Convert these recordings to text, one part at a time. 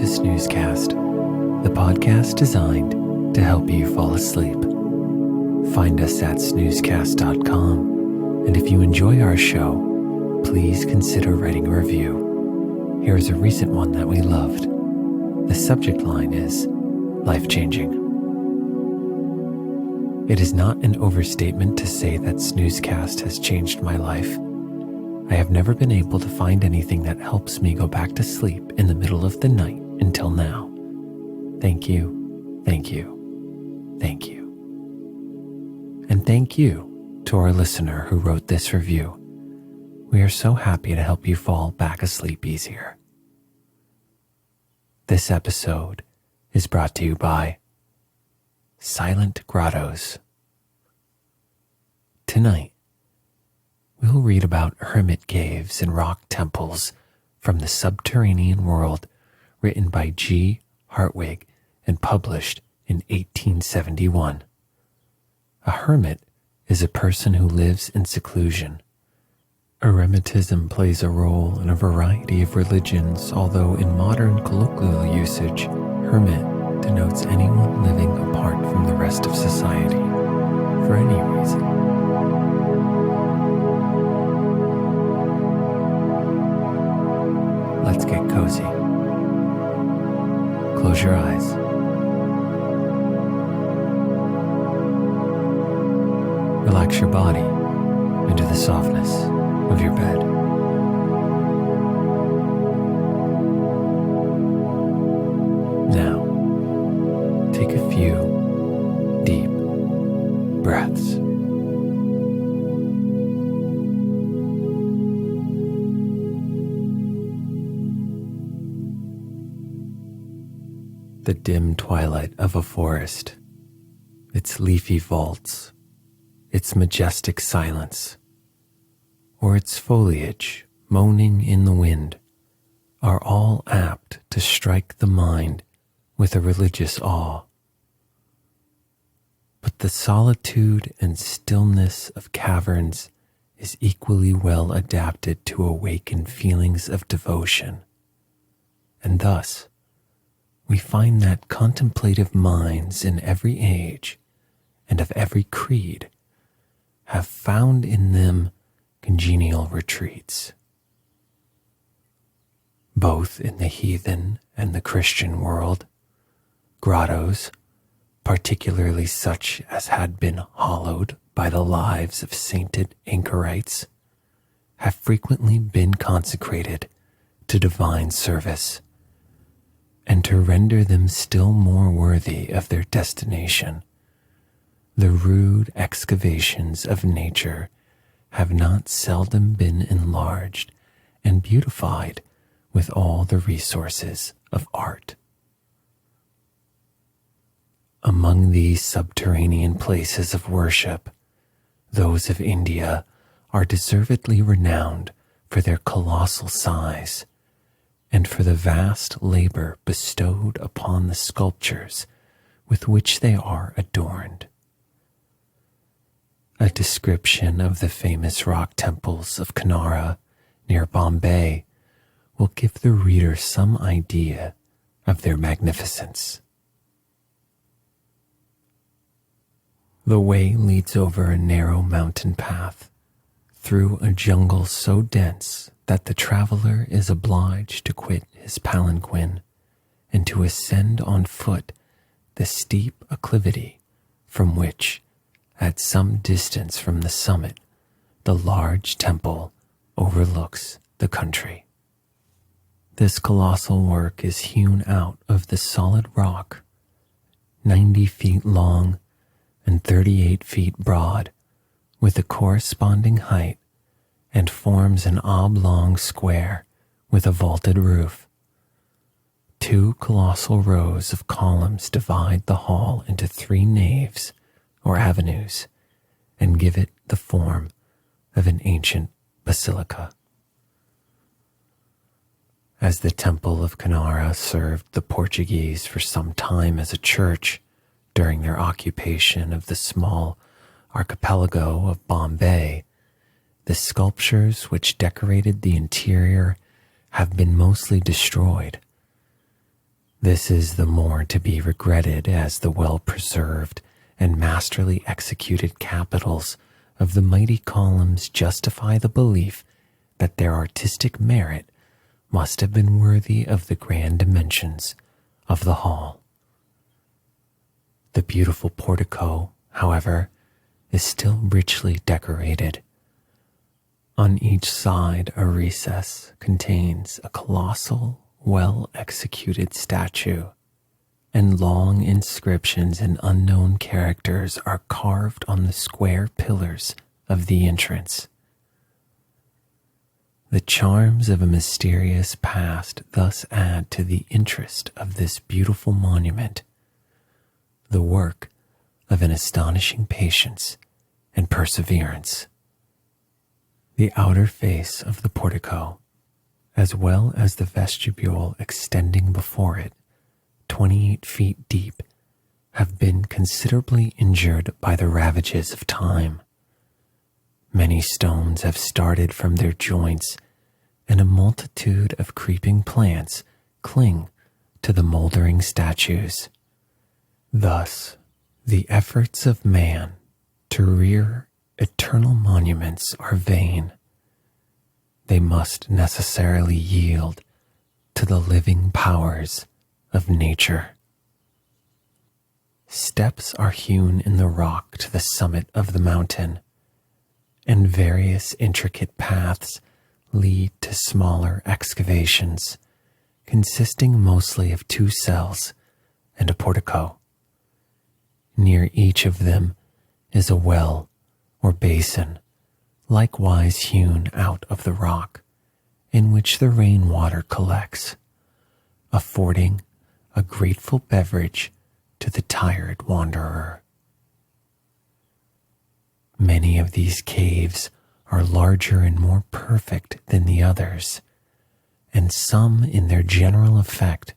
to Snoozecast, the podcast designed to help you fall asleep. Find us at snoozecast.com, and if you enjoy our show, please consider writing a review. Here's a recent one that we loved. The subject line is life-changing. It is not an overstatement to say that Snoozecast has changed my life. I have never been able to find anything that helps me go back to sleep in the middle of the night until now. Thank you, thank you, thank you. And thank you to our listener who wrote this review. We are so happy to help you fall back asleep easier. This episode is brought to you by Silent Grottos. Tonight, we'll read about hermit caves and rock temples from the Subterranean World, written by G. Hartwig and published in 1871. A hermit is a person who lives in seclusion. Eremitism plays a role in a variety of religions, although in modern colloquial usage, hermit denotes anyone living apart from the rest of society for any reason. Let's get cozy. Close your eyes. Relax your body into the softness of your bed. Now, take a few deep breaths. The dim twilight of a forest, its leafy vaults, its majestic silence, or its foliage moaning in the wind, are all apt to strike the mind with a religious awe. But the solitude and stillness of caverns is equally well adapted to awaken feelings of devotion, and thus we find that contemplative minds in every age and of every creed have found in them congenial retreats. Both in the heathen and the Christian world, grottos, particularly such as had been hallowed by the lives of sainted anchorites, have frequently been consecrated to divine service. And to render them still more worthy of their destination, the rude excavations of nature have not seldom been enlarged and beautified with all the resources of art. Among these subterranean places of worship, those of India are deservedly renowned for their colossal size and for the vast labor bestowed upon the sculptures with which they are adorned. A description of the famous rock temples of Kenara near Bombay will give the reader some idea of their magnificence. The way leads over a narrow mountain path through a jungle so dense that the traveler is obliged to quit his palanquin and to ascend on foot the steep acclivity from which, at some distance from the summit, the large temple overlooks the country. This colossal work is hewn out of the solid rock, 90 feet long and 38 feet broad, with a corresponding height, and forms an oblong square with a vaulted roof. 2 colossal rows of columns divide the hall into 3 naves or avenues and give it the form of an ancient basilica. As the Temple of Kenara served the Portuguese for some time as a church during their occupation of the small archipelago of Bombay, the sculptures which decorated the interior have been mostly destroyed. This is the more to be regretted as the well-preserved and masterly executed capitals of the mighty columns justify the belief that their artistic merit must have been worthy of the grand dimensions of the hall. The beautiful portico, however, is still richly decorated. On each side, a recess contains a colossal, well-executed statue, and long inscriptions in unknown characters are carved on the square pillars of the entrance. The charms of a mysterious past thus add to the interest of this beautiful monument, the work of an astonishing patience and perseverance. The outer face of the portico, as well as the vestibule extending before it, 28 feet deep, have been considerably injured by the ravages of time. Many stones have started from their joints, and a multitude of creeping plants cling to the moldering statues. Thus, the efforts of man to rear eternal monuments are vain. They must necessarily yield to the living powers of nature. Steps are hewn in the rock to the summit of the mountain, and various intricate paths lead to smaller excavations, consisting mostly of 2 cells and a portico. Near each of them is a well or basin, likewise hewn out of the rock, in which the rainwater collects, affording a grateful beverage to the tired wanderer. Many of these caves are larger and more perfect than the others, and some in their general effect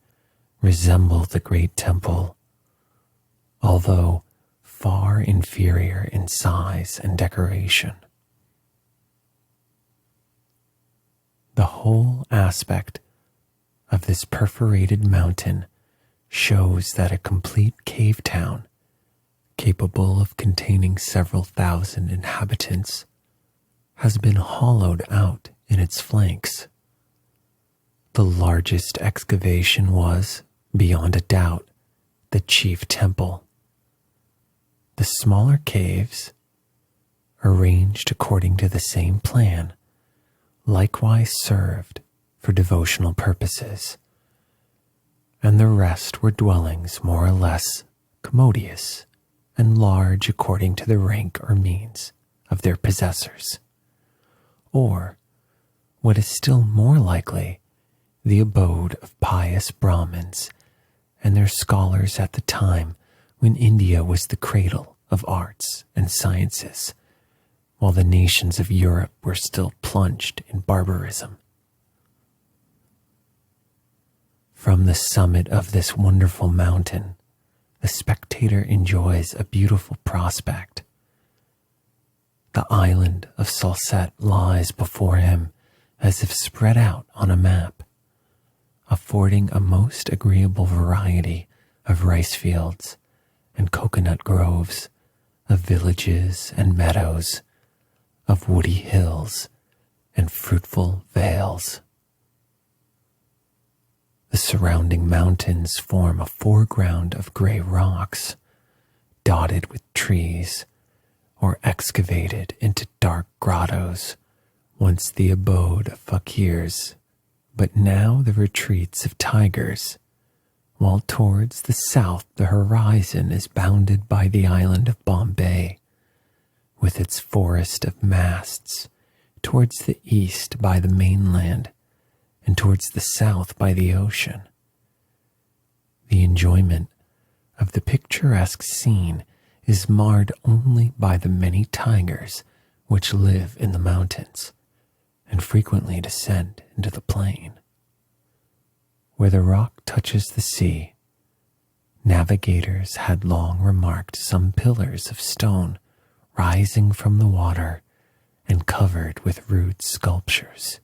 resemble the great temple, although far inferior in size and decoration. The whole aspect of this perforated mountain shows that a complete cave town, capable of containing several thousand inhabitants, has been hollowed out in its flanks. The largest excavation was, beyond a doubt, the chief temple. The smaller caves, arranged according to the same plan, likewise served for devotional purposes, and the rest were dwellings more or less commodious and large according to the rank or means of their possessors, or, what is still more likely, the abode of pious Brahmins and their scholars at the time when India was the cradle of arts and sciences, while the nations of Europe were still plunged in barbarism. From the summit of this wonderful mountain, the spectator enjoys a beautiful prospect. The island of Salsette lies before him as if spread out on a map, affording a most agreeable variety of rice fields and coconut groves, of villages and meadows, of woody hills and fruitful vales. The surrounding mountains form a foreground of gray rocks, dotted with trees, or excavated into dark grottos, once the abode of fakirs, but now the retreats of tigers, while towards the south the horizon is bounded by the island of Bombay, with its forest of masts, towards the east by the mainland, and towards the south by the ocean. The enjoyment of the picturesque scene is marred only by the many tigers which live in the mountains and frequently descend into the plain. Where the rock touches the sea, navigators had long remarked some pillars of stone rising from the water and covered with rude sculptures.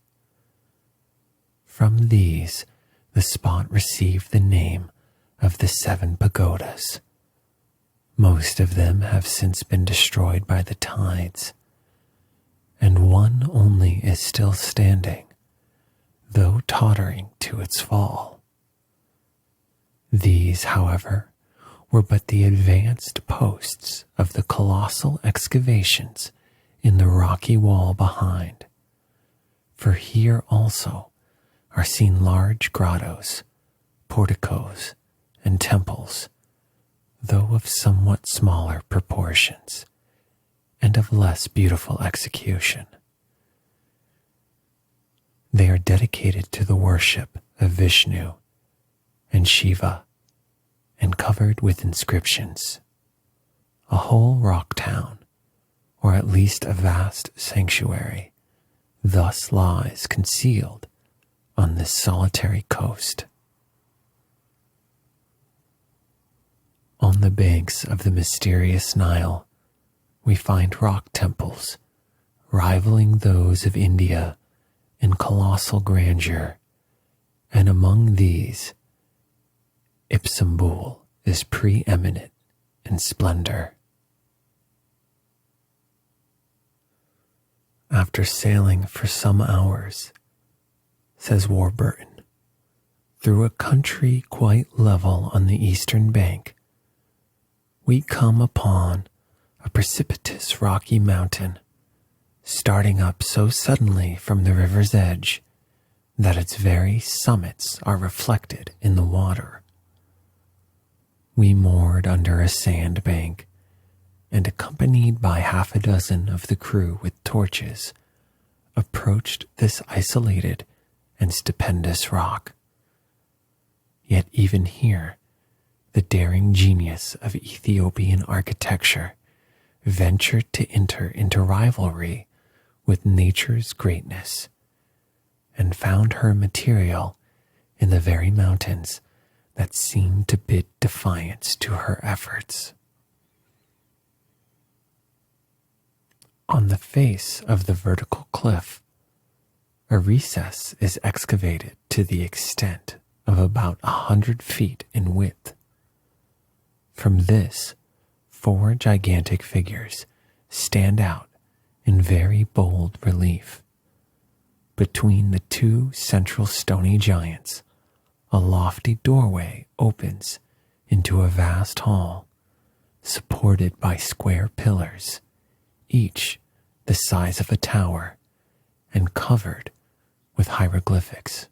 From these, the spot received the name of the Seven Pagodas. Most of them have since been destroyed by the tides, and one only is still standing, though tottering to its fall. These, however, were but the advanced posts of the colossal excavations in the rocky wall behind, for here also are seen large grottos, porticos, and temples, though of somewhat smaller proportions and of less beautiful execution. They are dedicated to the worship of Vishnu and Shiva and covered with inscriptions. A whole rock town, or at least a vast sanctuary, thus lies concealed on this solitary coast. On the banks of the mysterious Nile, we find rock temples rivaling those of India in colossal grandeur, and among these, Ipsambul is preeminent in splendor. After sailing for some hours, says Warburton, through a country quite level on the eastern bank, we come upon a precipitous rocky mountain, starting up so suddenly from the river's edge that its very summits are reflected in the water. We moored under a sand bank, and accompanied by half a dozen of the crew with torches, approached this isolated and stupendous rock. Yet even here, the daring genius of Ethiopian architecture ventured to enter into rivalry with nature's greatness, and found her material in the very mountains that seemed to bid defiance to her efforts. On the face of the vertical cliff, a recess is excavated to the extent of about 100 feet in width. From this, 4 gigantic figures stand out in very bold relief. Between the 2 central stony giants, a lofty doorway opens into a vast hall, supported by square pillars, each the size of a tower, and covered with hieroglyphics.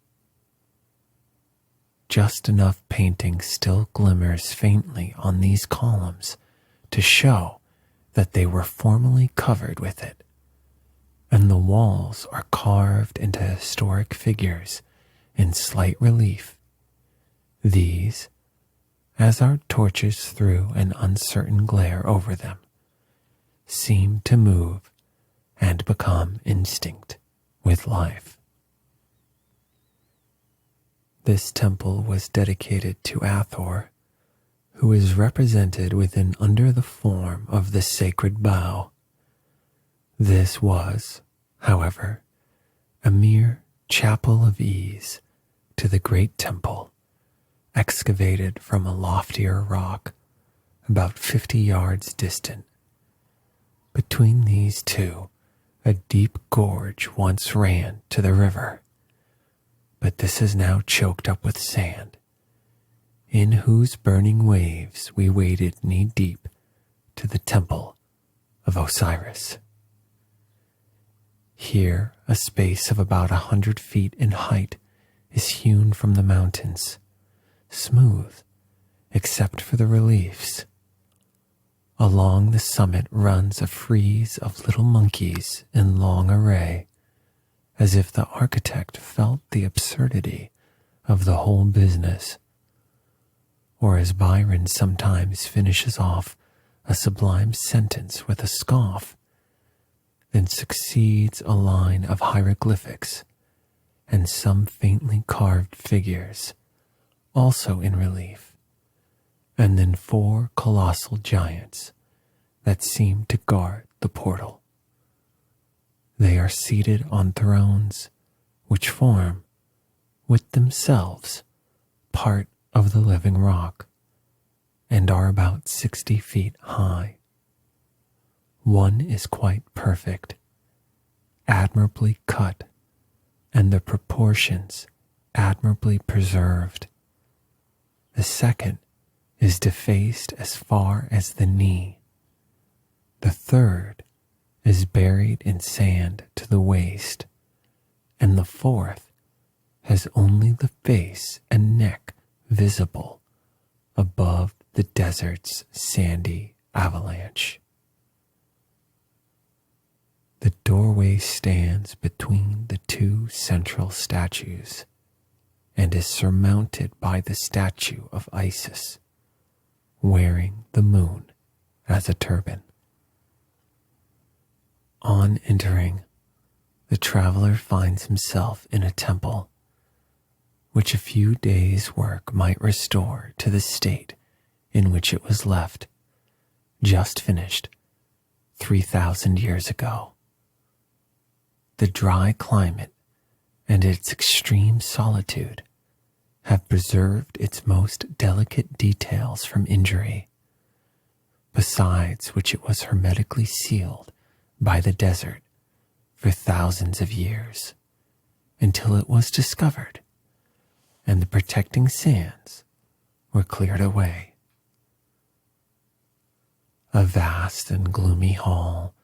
Just enough painting still glimmers faintly on these columns to show that they were formerly covered with it, and the walls are carved into historic figures in slight relief. These, as our torches threw an uncertain glare over them, seemed to move and become instinct with life. This temple was dedicated to Hathor, who is represented within under the form of the sacred bow. This was, however, a mere chapel of ease to the great temple, excavated from a loftier rock about 50 yards distant. Between these two, a deep gorge once ran to the river, but this is now choked up with sand, in whose burning waves we waded knee-deep to the Temple of Osiris. Here, a space of about 100 feet in height is hewn from the mountains, smooth except for the reliefs. Along the summit runs a frieze of little monkeys in long array, as if the architect felt the absurdity of the whole business, or as Byron sometimes finishes off a sublime sentence with a scoff, then succeeds a line of hieroglyphics and some faintly carved figures, also in relief, and then 4 colossal giants that seem to guard the portal. They are seated on thrones which form, with themselves, part of the living rock and are about 60 feet high. One is quite perfect, admirably cut, and the proportions admirably preserved. The second is defaced as far as the knee. The third is buried in sand to the waist, and the fourth has only the face and neck visible above the desert's sandy avalanche. The doorway stands between the two central statues and is surmounted by the statue of Isis, wearing the moon as a turban. On entering, the traveler finds himself in a temple, which a few days' work might restore to the state in which it was left, just finished 3,000 years ago. The dry climate and its extreme solitude have preserved its most delicate details from injury, besides which it was hermetically sealed by the desert for thousands of years, until it was discovered and the protecting sands were cleared away. A vast and gloomy hall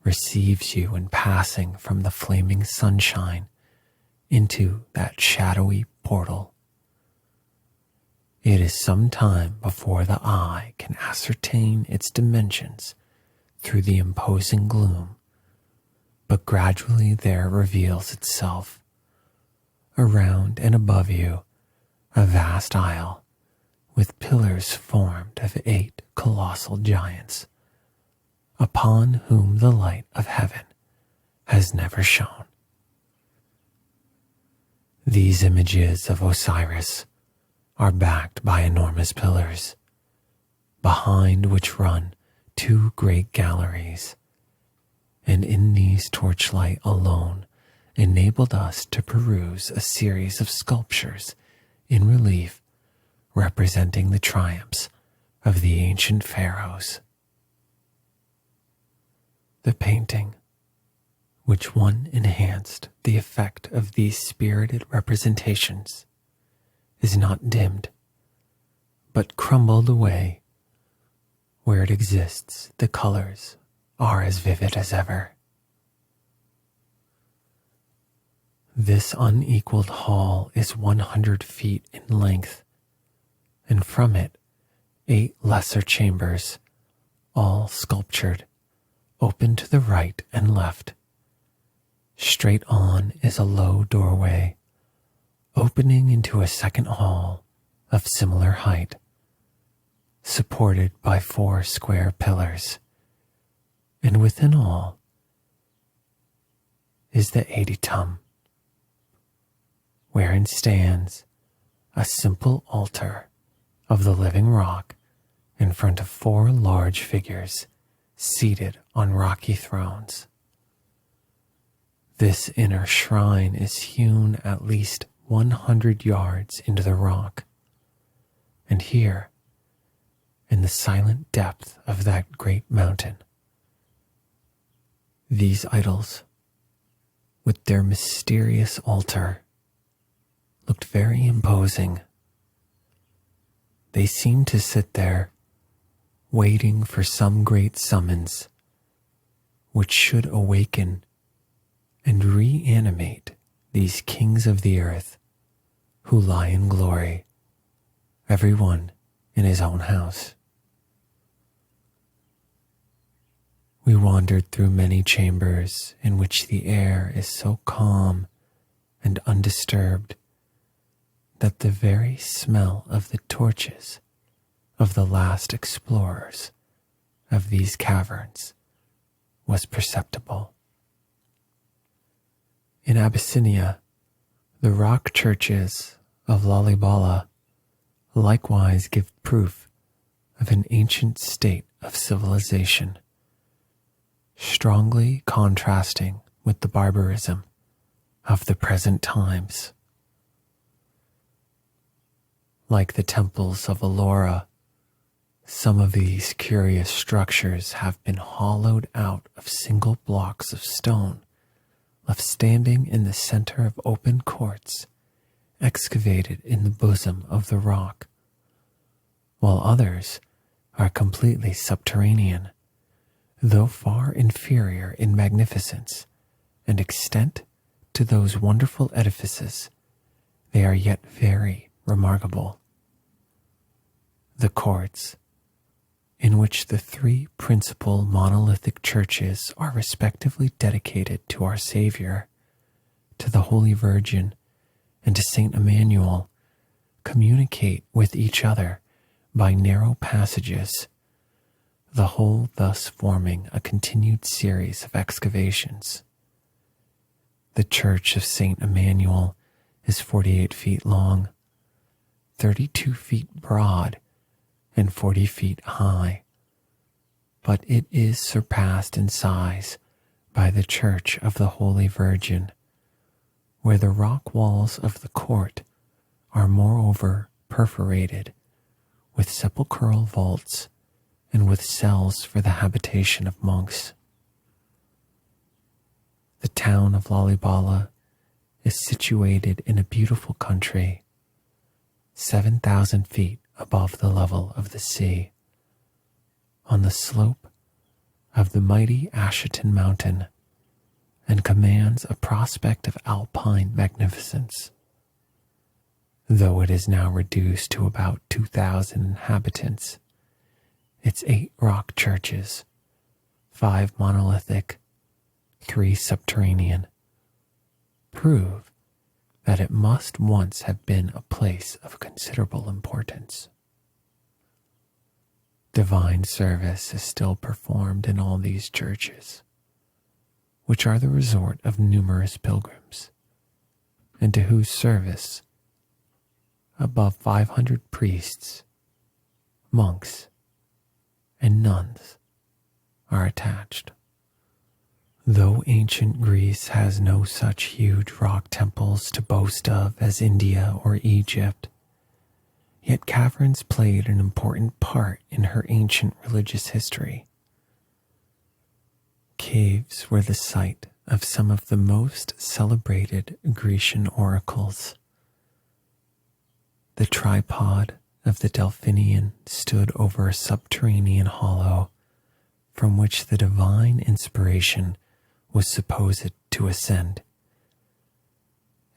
receives you in passing from the flaming sunshine into that shadowy portal. It is some time before the eye can ascertain its dimensions through the imposing gloom, but gradually there reveals itself, around and above you, a vast aisle with pillars formed of 8 colossal giants, upon whom the light of heaven has never shone. These images of Osiris are backed by enormous pillars, behind which run 2 great galleries, and in these torchlight alone enabled us to peruse a series of sculptures in relief representing the triumphs of the ancient pharaohs. The painting, which one enhanced the effect of these spirited representations, is not dimmed, but crumbled away. Where it exists, the colors are as vivid as ever. This unequaled hall is 100 feet in length, and from it 8 lesser chambers, all sculptured, open to the right and left. Straight on is a low doorway, opening into a second hall of similar height, supported by 4 square pillars, and within all is the Eremitism, wherein stands a simple altar of the living rock in front of 4 large figures seated on rocky thrones. This inner shrine is hewn at least 100 yards into the rock, and here, in the silent depth of that great mountain, these idols, with their mysterious altar, looked very imposing. They seemed to sit there, waiting for some great summons, which should awaken and reanimate these kings of the earth who lie in glory, every one in his own house. We wandered through many chambers in which the air is so calm and undisturbed that the very smell of the torches of the last explorers of these caverns was perceptible. In Abyssinia, the rock churches of Lalibala likewise give proof of an ancient state of civilization, strongly contrasting with the barbarism of the present times. Like the temples of Allura, some of these curious structures have been hollowed out of single blocks of stone, left standing in the center of open courts, excavated in the bosom of the rock, while others are completely subterranean, though far inferior in magnificence and extent to those wonderful edifices. They are yet very remarkable. The courts, in which the three principal monolithic churches are respectively dedicated to our Savior, to the Holy Virgin, and to Saint Emanuel, communicate with each other by narrow passages, the whole thus forming a continued series of excavations. The Church of Saint Emanuel is 48 feet long, 32 feet broad, and 40 feet high, but it is surpassed in size by the Church of the Holy Virgin, where the rock walls of the court are moreover perforated with sepulchral vaults and with cells for the habitation of monks. The town of Lalibala is situated in a beautiful country, 7,000 feet above the level of the sea, on the slope of the mighty Asheton Mountain, and commands a prospect of alpine magnificence. Though it is now reduced to about 2,000 inhabitants, its 8 rock churches, 5 monolithic, 3 subterranean, prove that it must once have been a place of considerable importance. Divine service is still performed in all these churches, which are the resort of numerous pilgrims, and to whose service above 500 priests, monks, and nuns are attached. Though ancient Greece has no such huge rock temples to boast of as India or Egypt, yet caverns played an important part in her ancient religious history. Caves were the site of some of the most celebrated Grecian oracles. The tripod of the Delphinion stood over a subterranean hollow from which the divine inspiration was supposed to ascend,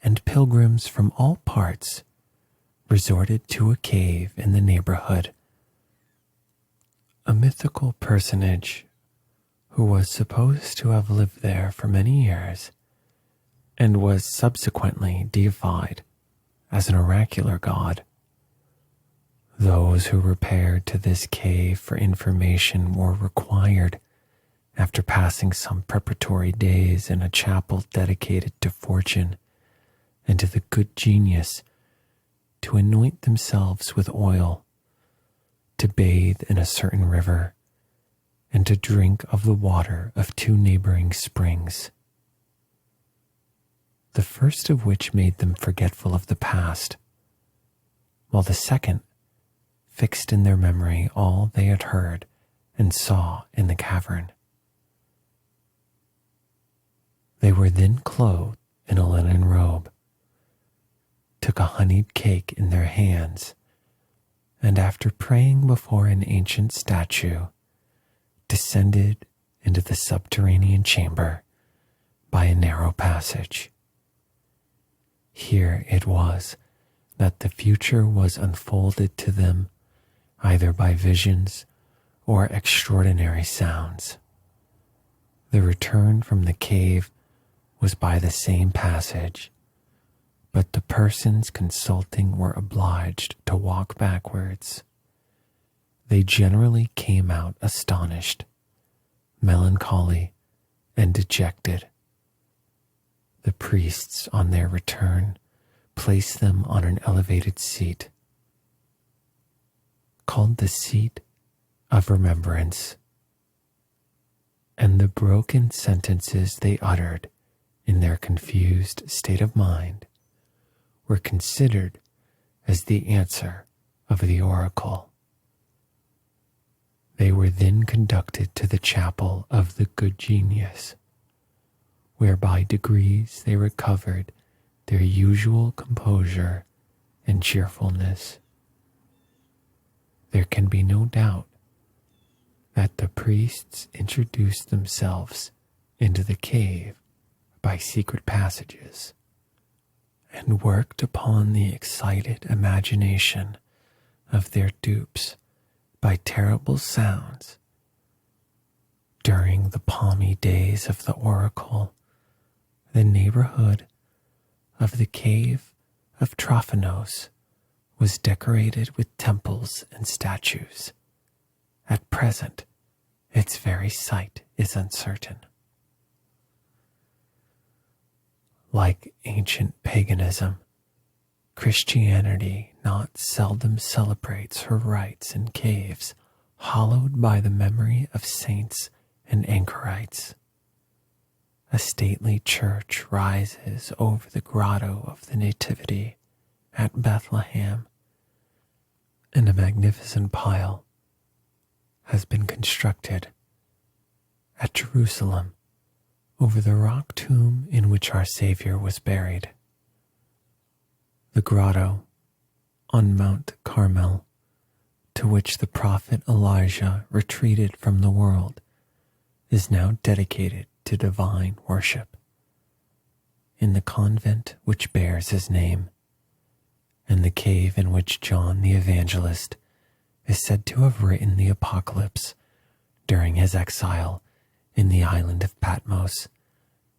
and pilgrims from all parts resorted to a cave in the neighborhood. A mythical personage who was supposed to have lived there for many years and was subsequently deified as an oracular god. Those who repaired to this cave for information were required, after passing some preparatory days in a chapel dedicated to fortune and to the good genius, to anoint themselves with oil, to bathe in a certain river, and to drink of the water of 2 neighboring springs, the first of which made them forgetful of the past, while the second fixed in their memory all they had heard and saw in the cavern. They were then clothed in a linen robe, took a honeyed cake in their hands, and after praying before an ancient statue, descended into the subterranean chamber by a narrow passage. Here it was that the future was unfolded to them either by visions or extraordinary sounds. The return from the cave was by the same passage, but the persons consulting were obliged to walk backwards. They generally came out astonished, melancholy, and dejected. The priests, on their return, placed them on an elevated seat, called the seat of remembrance, and the broken sentences they uttered in their confused state of mind were considered as the answer of the oracle. They were then conducted to the chapel of the good genius, where by degrees they recovered their usual composure and cheerfulness. There can be no doubt that the priests introduced themselves into the cave by secret passages and worked upon the excited imagination of their dupes by terrible sounds. During the palmy days of the oracle, the neighborhood of the cave of Trophanos was decorated with temples and statues. At present, its very site is uncertain. Like ancient paganism, Christianity not seldom celebrates her rites in caves hallowed by the memory of saints and anchorites. A stately church rises over the Grotto of the Nativity at Bethlehem, and a magnificent pile has been constructed at Jerusalem over the rock tomb in which our Savior was buried. The grotto on Mount Carmel, to which the prophet Elijah retreated from the world, is now dedicated to divine worship. In the convent which bears his name, and the cave in which John the Evangelist is said to have written the Apocalypse during his exile in the island of Patmos,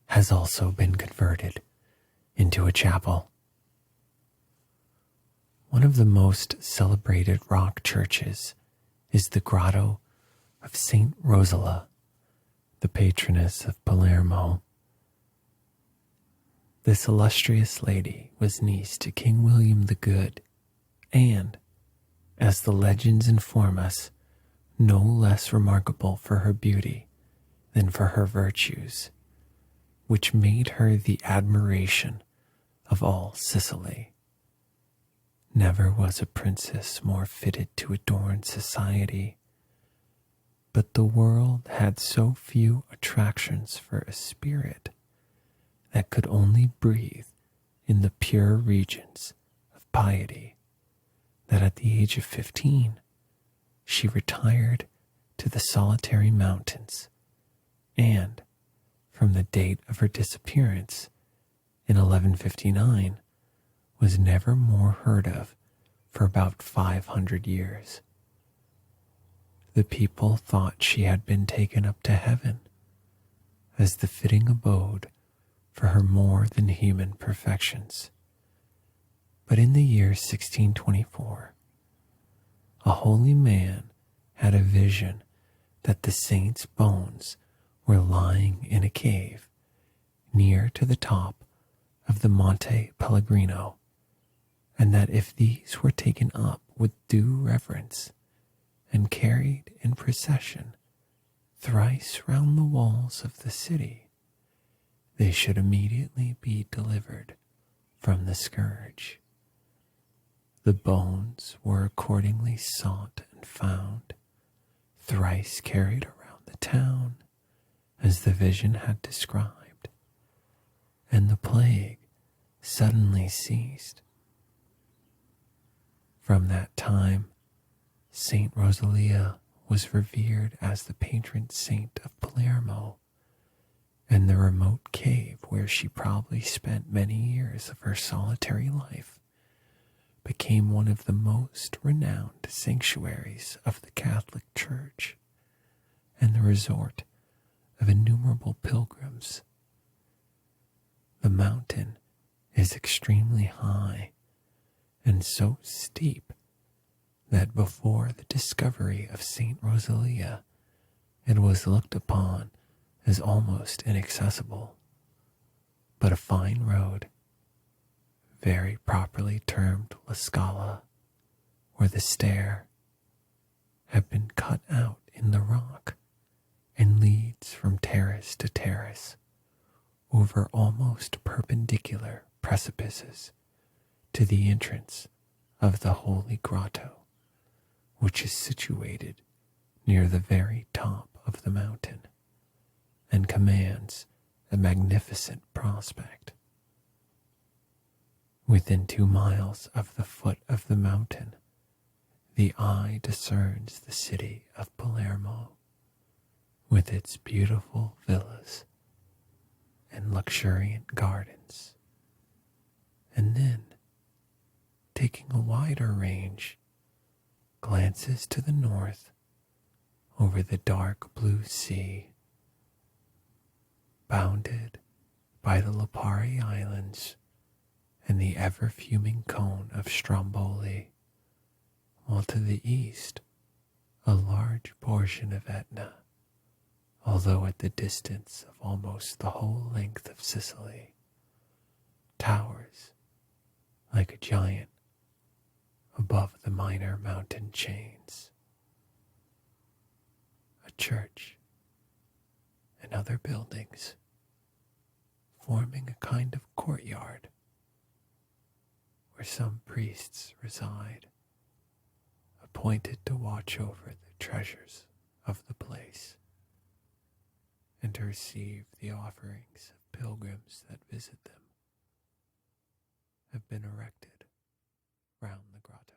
has also been converted into a chapel. One of the most celebrated rock churches is the Grotto of Saint Rosala, the patroness of Palermo. This illustrious lady was niece to King William the Good, and, as the legends inform us, no less remarkable for her beauty than for her virtues, which made her the admiration of all Sicily. Never was a princess more fitted to adorn society, but the world had so few attractions for a spirit that could only breathe in the pure regions of piety, that at the age of 15 she retired to the solitary mountains, and from the date of her disappearance in 1159 was never more heard of for about 500 years. The people thought she had been taken up to heaven as the fitting abode for her more than human perfections. But in the year 1624, a holy man had a vision that the saint's bones were lying in a cave near to the top of the Monte Pellegrino, and that if these were taken up with due reverence and carried in procession thrice round the walls of the city, they should immediately be delivered from the scourge. The bones were accordingly sought and found, thrice carried around the town, as the vision had described, and the plague suddenly ceased. From that time, Saint Rosalia was revered as the patron saint of Palermo, and the remote cave where she probably spent many years of her solitary life became one of the most renowned sanctuaries of the Catholic Church and the resort of innumerable pilgrims. The mountain is extremely high and so steep that before the discovery of Saint Rosalia, it was looked upon as almost inaccessible. But a fine road, very properly termed La Scala, or the stair, have been cut out in the rock and leads from terrace to terrace over almost perpendicular precipices to the entrance of the Holy Grotto, which is situated near the very top of the mountain and commands a magnificent prospect. Within 2 miles of the foot of the mountain, the eye discerns the city of Palermo, with its beautiful villas and luxuriant gardens, and then, taking a wider range, glances to the north over the dark blue sea, bounded by the Lipari Islands and the ever-fuming cone of Stromboli, while to the east a large portion of Etna, although at the distance of almost the whole length of Sicily, towers like a giant above the minor mountain chains. A church and other buildings forming a kind of courtyard where some priests reside, appointed to watch over the treasures of the place and to receive the offerings of pilgrims that visit them, have been erected round the grotto.